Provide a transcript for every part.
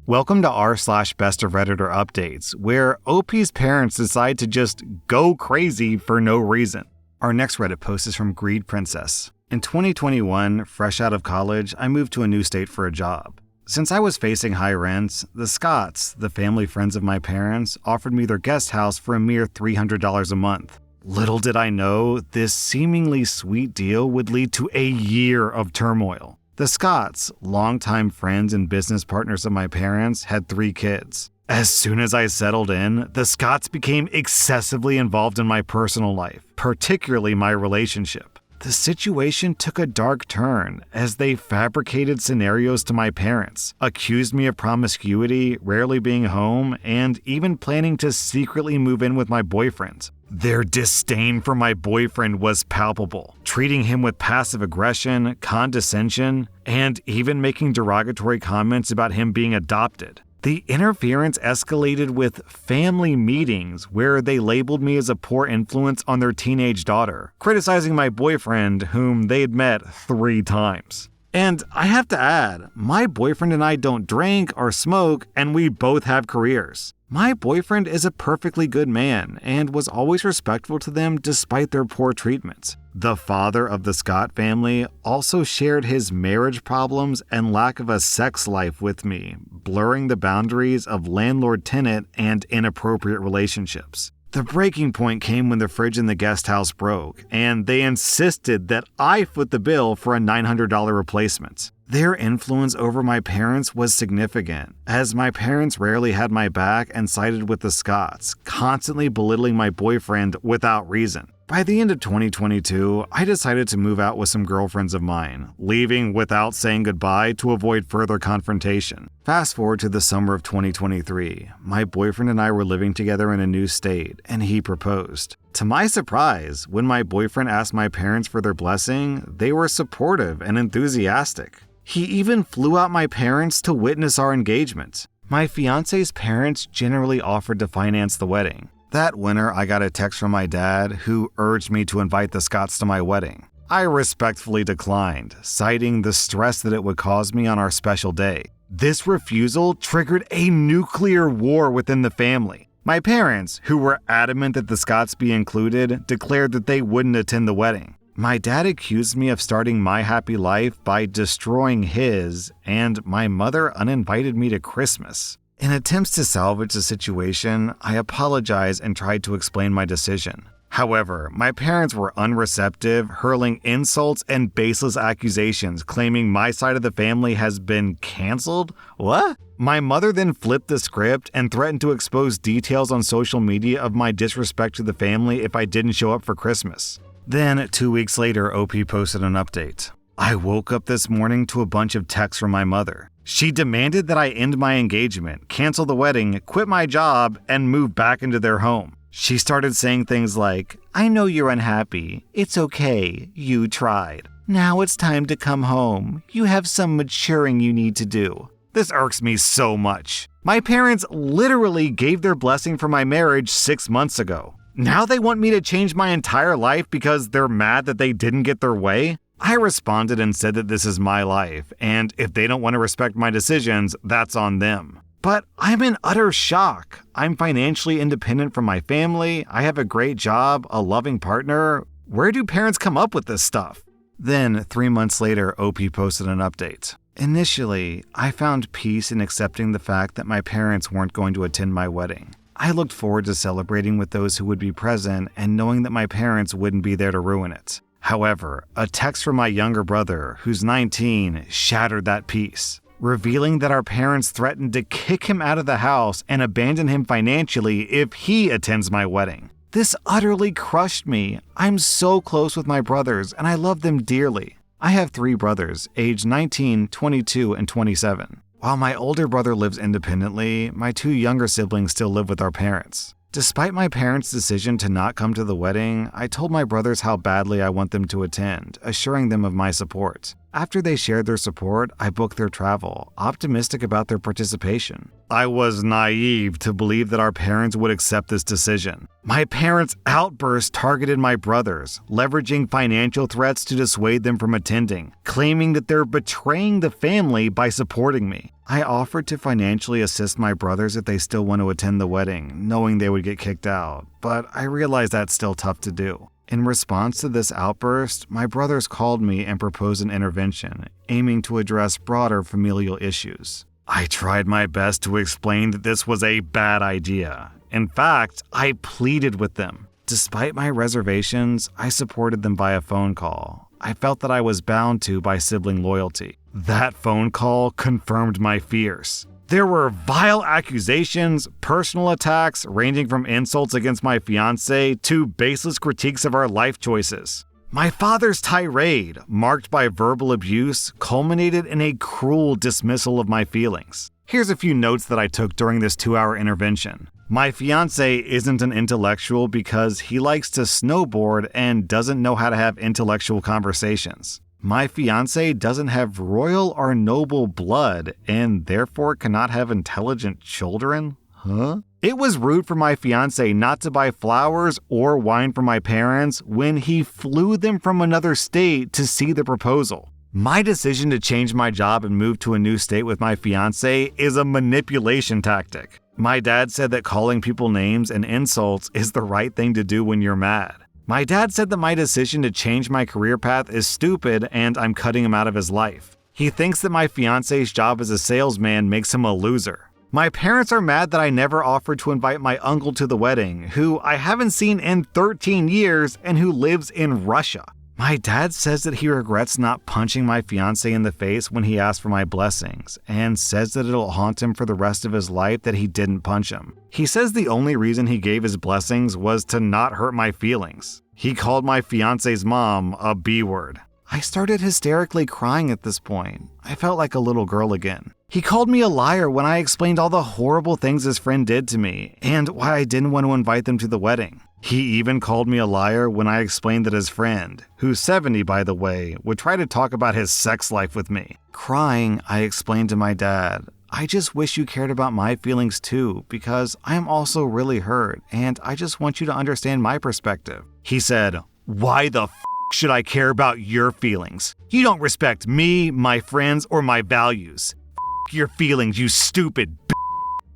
Welcome to r/Bestof Redditor Updates, where OP's parents decide to just go crazy for no reason. Our next Reddit post is from Greed Princess. In 2021, fresh out of college, I moved to a new state for a job. Since I was facing high rents, the Scotts, the family friends of my parents, offered me their guest house for a mere $300 a month. Little did I know, this seemingly sweet deal would lead to a year of turmoil. The Scotts, longtime friends and business partners of my parents, had 3 kids. As soon as I settled in, the Scotts became excessively involved in my personal life, particularly my relationship. The situation took a dark turn as they fabricated scenarios to my parents, accused me of promiscuity, rarely being home, and even planning to secretly move in with my boyfriend. Their disdain for my boyfriend was palpable, treating him with passive aggression, condescension, and even making derogatory comments about him being adopted. The interference escalated with family meetings where they labeled me as a poor influence on their teenage daughter, criticizing my boyfriend, whom they'd met 3 times. And I have to add, my boyfriend and I don't drink or smoke, and we both have careers. My boyfriend is a perfectly good man and was always respectful to them despite their poor treatment. The father of the Scott family also shared his marriage problems and lack of a sex life with me, blurring the boundaries of landlord-tenant and inappropriate relationships. The breaking point came when the fridge in the guest house broke, and they insisted that I foot the bill for a $900 replacement. Their influence over my parents was significant, as my parents rarely had my back and sided with the Scotts, constantly belittling my boyfriend without reason. By the end of 2022, I decided to move out with some girlfriends of mine, leaving without saying goodbye to avoid further confrontation. Fast forward to the summer of 2023, my boyfriend and I were living together in a new state, and he proposed. To my surprise, when my boyfriend asked my parents for their blessing, they were supportive and enthusiastic. He even flew out my parents to witness our engagement. My fiance's parents generally offered to finance the wedding. That winter, I got a text from my dad who urged me to invite the Scotts to my wedding. I respectfully declined, citing the stress that it would cause me on our special day. This refusal triggered a nuclear war within the family. My parents, who were adamant that the Scotts be included, declared that they wouldn't attend the wedding. My dad accused me of starting my happy life by destroying his, and my mother uninvited me to Christmas. In attempts to salvage the situation, I apologized and tried to explain my decision. However, my parents were unreceptive, hurling insults and baseless accusations, claiming my side of the family has been canceled? What? My mother then flipped the script and threatened to expose details on social media of my disrespect to the family if I didn't show up for Christmas. Then, 2 weeks later, OP posted an update. I woke up this morning to a bunch of texts from my mother. She demanded that I end my engagement, cancel the wedding, quit my job, and move back into their home. She started saying things like, "I know you're unhappy. It's okay. You tried. Now it's time to come home. You have some maturing you need to do." This irks me so much. My parents literally gave their blessing for my marriage 6 months ago. Now they want me to change my entire life because they're mad that they didn't get their way? I responded and said that this is my life, and if they don't want to respect my decisions, that's on them. But I'm in utter shock. I'm financially independent from my family, I have a great job, a loving partner. Where do parents come up with this stuff? Then, 3 months later, OP posted an update. Initially, I found peace in accepting the fact that my parents weren't going to attend my wedding. I looked forward to celebrating with those who would be present and knowing that my parents wouldn't be there to ruin it. However, a text from my younger brother, who's 19, shattered that peace, revealing that our parents threatened to kick him out of the house and abandon him financially if he attends my wedding. This utterly crushed me. I'm so close with my brothers, and I love them dearly. I have 3 brothers, aged 19, 22, and 27. While my older brother lives independently, my 2 younger siblings still live with our parents. Despite my parents' decision to not come to the wedding, I told my brothers how badly I want them to attend, assuring them of my support. After they shared their support, I booked their travel, optimistic about their participation. I was naive to believe that our parents would accept this decision. My parents' outburst targeted my brothers, leveraging financial threats to dissuade them from attending, claiming that they're betraying the family by supporting me. I offered to financially assist my brothers if they still want to attend the wedding, knowing they would get kicked out, but I realized that's still tough to do. In response to this outburst, my brothers called me and proposed an intervention, aiming to address broader familial issues. I tried my best to explain that this was a bad idea. In fact, I pleaded with them. Despite my reservations, I supported them via phone call. I felt that I was bound to by sibling loyalty. That phone call confirmed my fears. There were vile accusations, personal attacks, ranging from insults against my fiancé to baseless critiques of our life choices. My father's tirade, marked by verbal abuse, culminated in a cruel dismissal of my feelings. Here's a few notes that I took during this 2-hour intervention. My fiancé isn't an intellectual because he likes to snowboard and doesn't know how to have intellectual conversations. My fiancé doesn't have royal or noble blood and therefore cannot have intelligent children? Huh? It was rude for my fiancé not to buy flowers or wine for my parents when he flew them from another state to see the proposal. My decision to change my job and move to a new state with my fiancé is a manipulation tactic. My dad said that calling people names and insults is the right thing to do when you're mad. My dad said that my decision to change my career path is stupid and I'm cutting him out of his life. He thinks that my fiancé's job as a salesman makes him a loser. My parents are mad that I never offered to invite my uncle to the wedding, who I haven't seen in 13 years and who lives in Russia. My dad says that he regrets not punching my fiancé in the face when he asked for my blessings, and says that it'll haunt him for the rest of his life that he didn't punch him. He says the only reason he gave his blessings was to not hurt my feelings. He called my fiancé's mom a B-word. I started hysterically crying at this point. I felt like a little girl again. He called me a liar when I explained all the horrible things his friend did to me, and why I didn't want to invite them to the wedding. He even called me a liar when I explained that his friend, who's 70 by the way, would try to talk about his sex life with me. Crying, I explained to my dad, I just wish you cared about my feelings too, because I am also really hurt, and I just want you to understand my perspective. He said, why the should I care about your feelings? You don't respect me, my friends, or my values. Your feelings, you stupid b****.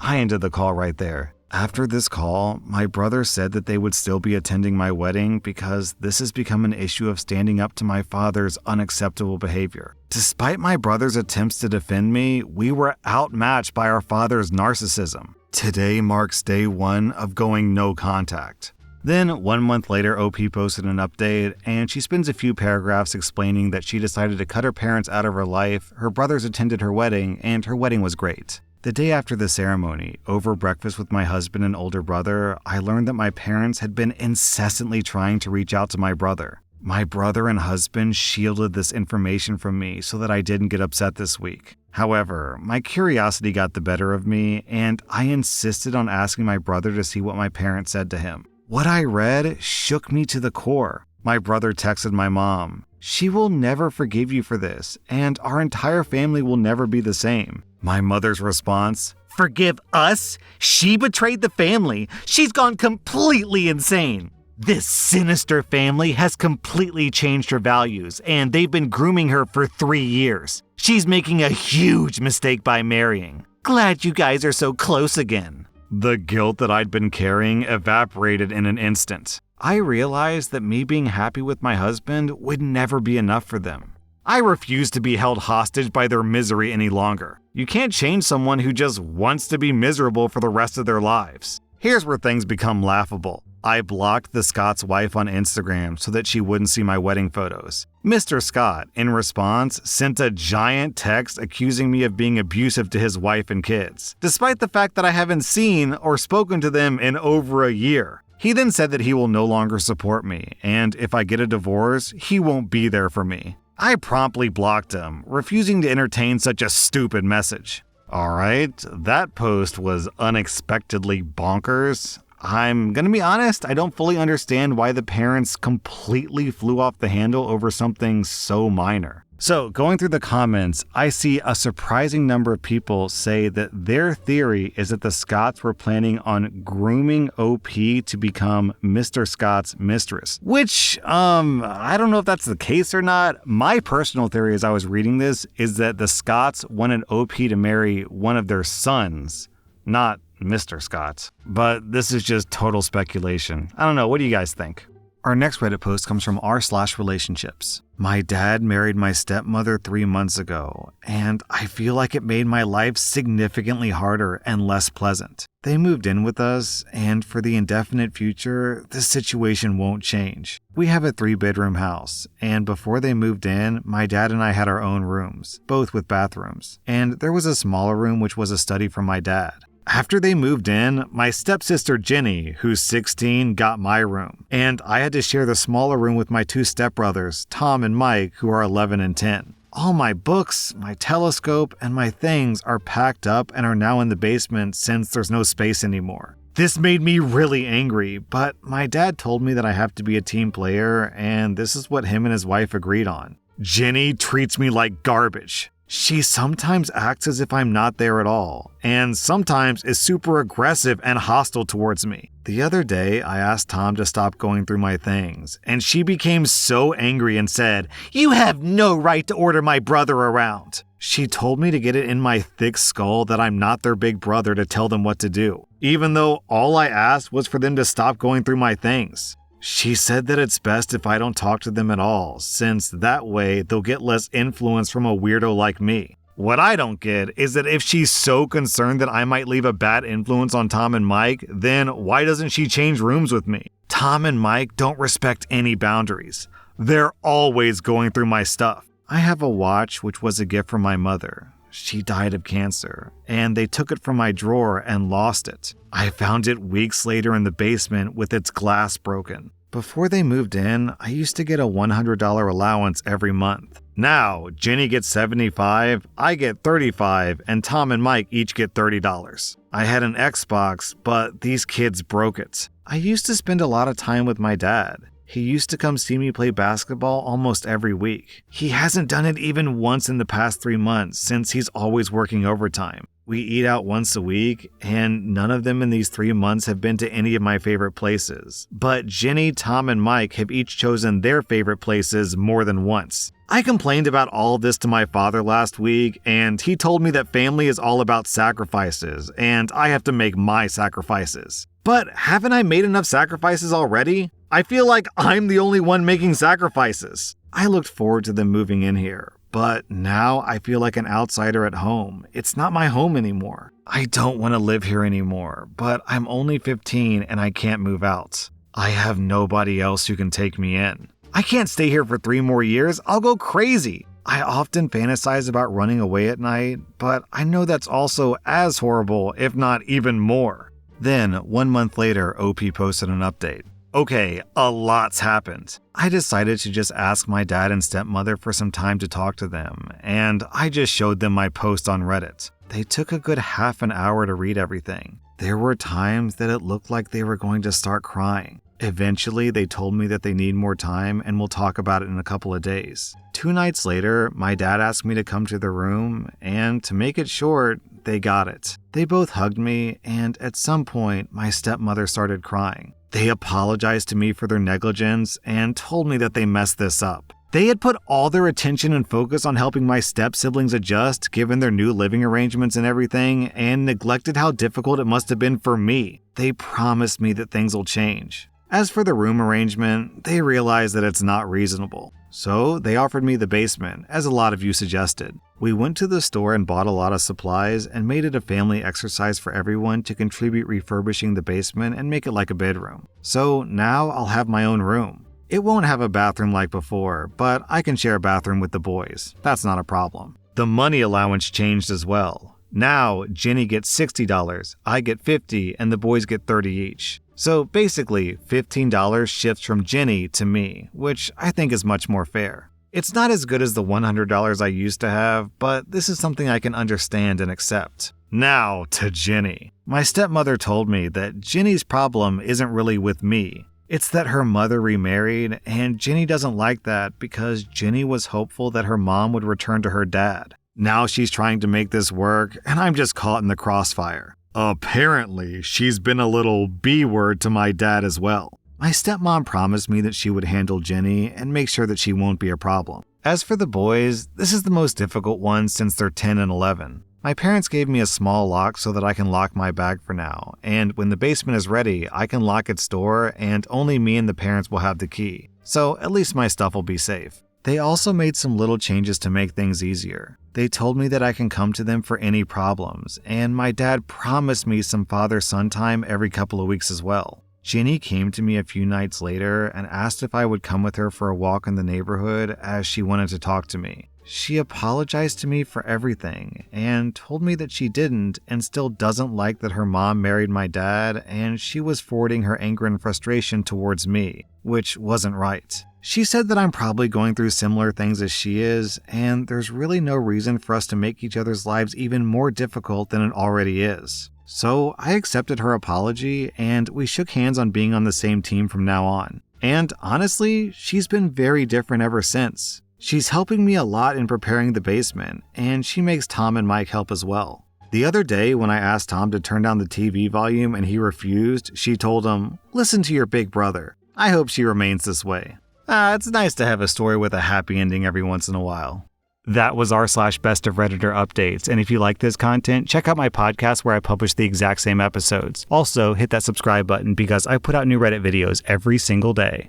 I ended the call right there. After this call, my brother said that they would still be attending my wedding because this has become an issue of standing up to my father's unacceptable behavior. Despite my brother's attempts to defend me, we were outmatched by our father's narcissism. Today marks day 1 of going no contact. Then, 1 month later, OP posted an update, and she spends a few paragraphs explaining that she decided to cut her parents out of her life, her brothers attended her wedding, and her wedding was great. The day after the ceremony, over breakfast with my husband and older brother, I learned that my parents had been incessantly trying to reach out to my brother. My brother and husband shielded this information from me so that I didn't get upset this week. However, my curiosity got the better of me, and I insisted on asking my brother to see what my parents said to him. What I read shook me to the core. My brother texted my mom, "She will never forgive you for this, and our entire family will never be the same." My mother's response, "Forgive us? She betrayed the family. She's gone completely insane. This sinister family has completely changed her values, and they've been grooming her for 3 years. She's making a huge mistake by marrying. Glad you guys are so close again." The guilt that I'd been carrying evaporated in an instant. I realized that me being happy with my husband would never be enough for them. I refused to be held hostage by their misery any longer. You can't change someone who just wants to be miserable for the rest of their lives. Here's where things become laughable. I blocked the Scott's wife on Instagram so that she wouldn't see my wedding photos. Mr. Scott, in response, sent a giant text accusing me of being abusive to his wife and kids, despite the fact that I haven't seen or spoken to them in over a year. He then said that he will no longer support me, and if I get a divorce, he won't be there for me. I promptly blocked him, refusing to entertain such a stupid message. Alright, that post was unexpectedly bonkers. I'm gonna be honest, I don't fully understand why the parents completely flew off the handle over something so minor. So, going through the comments, I see a surprising number of people say that their theory is that the Scotts were planning on grooming OP to become Mr. Scott's mistress. Which, I don't know if that's the case or not. My personal theory as I was reading this is that the Scotts wanted OP to marry one of their sons, not Mr. Scott. But this is just total speculation. I don't know, what do you guys think? Our next Reddit post comes from r/relationships. My dad married my stepmother 3 months ago, and I feel like it made my life significantly harder and less pleasant. They moved in with us, and for the indefinite future, this situation won't change. We have a 3-bedroom house, and before they moved in, my dad and I had our own rooms, both with bathrooms, and there was a smaller room which was a study for my dad. After they moved in, my stepsister Jenny, who's 16, got my room, and I had to share the smaller room with my 2 stepbrothers, Tom and Mike, who are 11 and 10. All my books, my telescope, and my things are packed up and are now in the basement since there's no space anymore. This made me really angry, but my dad told me that I have to be a team player, and this is what him and his wife agreed on. Jenny treats me like garbage. She sometimes acts as if I'm not there at all, and sometimes is super aggressive and hostile towards me. The other day, I asked Tom to stop going through my things, and she became so angry and said, "You have no right to order my brother around." She told me to get it in my thick skull that I'm not their big brother to tell them what to do, even though all I asked was for them to stop going through my things. She said that it's best if I don't talk to them at all, since that way they'll get less influence from a weirdo like me. What I don't get is that if she's so concerned that I might leave a bad influence on Tom and Mike, then why doesn't she change rooms with me? Tom and Mike don't respect any boundaries. They're always going through my stuff. I have a watch which was a gift from my mother. She died of cancer, and they took it from my drawer and lost it. I found it weeks later in the basement with its glass broken. Before they moved in, I used to get a $100 allowance every month. Now, Jenny gets $75, I get $35, and Tom and Mike each get $30. I had an Xbox, but these kids broke it. I used to spend a lot of time with my dad. He used to come see me play basketball almost every week. He hasn't done it even once in the past 3 months since he's always working overtime. We eat out once a week, and none of them in these 3 months have been to any of my favorite places. But Jenny, Tom, and Mike have each chosen their favorite places more than once. I complained about all of this to my father last week, and he told me that family is all about sacrifices, and I have to make my sacrifices. But haven't I made enough sacrifices already? I feel like I'm the only one making sacrifices. I looked forward to them moving in here, but now I feel like an outsider at home. It's not my home anymore. I don't want to live here anymore, but I'm only 15 and I can't move out. I have nobody else who can take me in. I can't stay here for 3 more years. I'll go crazy. I often fantasize about running away at night, but I know that's also as horrible, if not even more. Then, 1 month later, OP posted an update. Okay, a lot's happened. I decided to just ask my dad and stepmother for some time to talk to them, and I just showed them my post on Reddit. They took a good half an hour to read everything. There were times that it looked like they were going to start crying. Eventually, they told me that they need more time and we'll talk about it in a couple of days. 2 nights later, my dad asked me to come to their room, and to make it short, they got it. They both hugged me, and at some point, my stepmother started crying. They apologized to me for their negligence and told me that they messed this up. They had put all their attention and focus on helping my step-siblings adjust given their new living arrangements and everything, and neglected how difficult it must have been for me. They promised me that things will change. As for the room arrangement, they realized that it's not reasonable. So they offered me the basement, as a lot of you suggested. We went to the store and bought a lot of supplies and made it a family exercise for everyone to contribute refurbishing the basement and make it like a bedroom. So now I'll have my own room. It won't have a bathroom like before, but I can share a bathroom with the boys. That's not a problem. The money allowance changed as well. Now Jenny gets $60, I get $50, and the boys get $30 each. So basically, $15 shifts from Jenny to me, which I think is much more fair. It's not as good as the $100 I used to have, but this is something I can understand and accept. Now to Jenny. My stepmother told me that Jenny's problem isn't really with me. It's that her mother remarried, and Jenny doesn't like that because Jenny was hopeful that her mom would return to her dad. Now she's trying to make this work, and I'm just caught in the crossfire. Apparently, she's been a little B-word to my dad as well. My stepmom promised me that she would handle Jenny and make sure that she won't be a problem. As for the boys, this is the most difficult one since they're 10 and 11. My parents gave me a small lock so that I can lock my bag for now, and when the basement is ready, I can lock its door and only me and the parents will have the key. So at least my stuff will be safe. They also made some little changes to make things easier. They told me that I can come to them for any problems, and my dad promised me some father-son time every couple of weeks as well. Jenny came to me a few nights later and asked if I would come with her for a walk in the neighborhood as she wanted to talk to me. She apologized to me for everything and told me that she didn't and still doesn't like that her mom married my dad, and she was forwarding her anger and frustration towards me, which wasn't right. She said that I'm probably going through similar things as she is, and there's really no reason for us to make each other's lives even more difficult than it already is. So I accepted her apology, and we shook hands on being on the same team from now on. And honestly, she's been very different ever since. She's helping me a lot in preparing the basement, and she makes Tom and Mike help as well. The other day, when I asked Tom to turn down the TV volume and he refused, she told him, "Listen to your big brother." I hope she remains this way. It's nice to have a story with a happy ending every once in a while. That was r/Best of Redditor updates, and if you like this content, check out my podcast where I publish the exact same episodes. Also, hit that subscribe button because I put out new Reddit videos every single day.